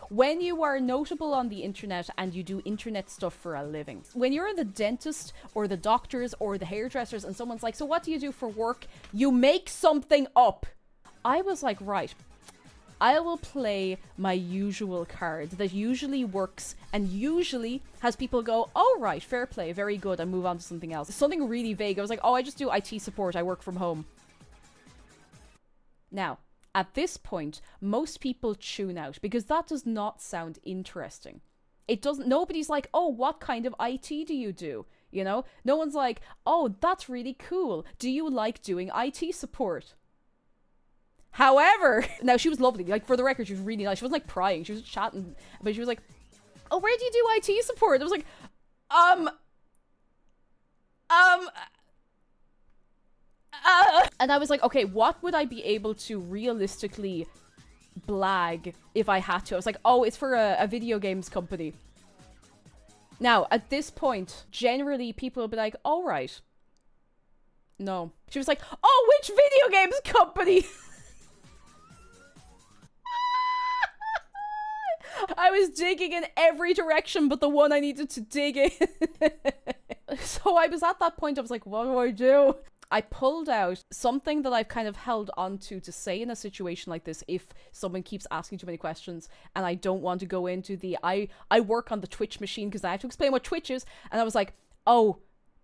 when you are notable on the internet and you do internet stuff for a living. When you're the dentist or the doctors or the hairdressers and someone's like, so what do you do for work? You make something up. I was like, right, I will play my usual card that usually works and usually has people go, oh, right, fair play, very good, and move on to something else. Something really vague. I was like, oh, I just do IT support. I work from home. Now, at this point, most people tune out because that does not sound interesting. It doesn't, nobody's like, oh, what kind of IT do you do? You know, no one's like, oh, that's really cool. Do you like doing IT support? However, now she was lovely. Like, for the record, she was really nice. She wasn't like prying. She was chatting, but she was like, oh, where do you do IT support? I was like, and I was like, okay, what would I be able to realistically blag if I had to? I was like, oh, it's for a video games company. Now, at this point, generally people will be like, all right. No. She was like, oh, which video games company? I was digging in every direction but the one I needed to dig in. So I was at that point, I was like, what do I do? I pulled out something that I've kind of held onto to say in a situation like this if someone keeps asking too many questions and I don't want to go into the I work on the Twitch machine because I have to explain what Twitch is, and I was like, oh,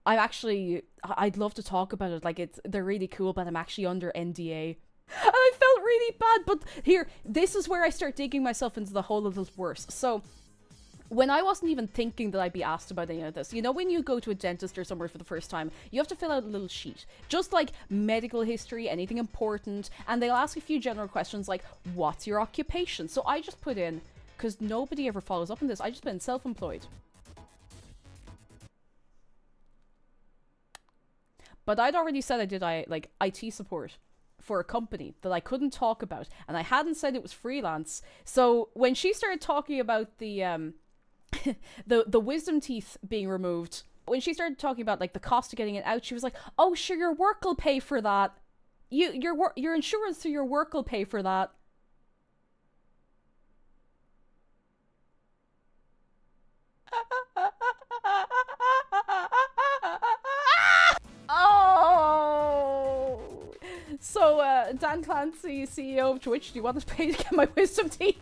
I'd love to talk about it, like they're really cool, but I'm actually under NDA. And I felt really bad, but here, this is where I start digging myself into the hole a little worse. So when I wasn't even thinking that I'd be asked about any of this, you know, when you go to a dentist or somewhere for the first time, you have to fill out a little sheet, just like medical history, anything important, and they'll ask a few general questions like, what's your occupation? So I just put in, because nobody ever follows up on this, I just put in self-employed. But I'd already said I did like IT support for a company that I couldn't talk about, and I hadn't said it was freelance. So when she started talking about the the wisdom teeth being removed, when she started talking about like the cost of getting it out, she was like, oh sure, your work will pay for that. Your insurance through your work will pay for that. Oh, so Dan Clancy, CEO of Twitch, do you want to pay to get my wisdom teeth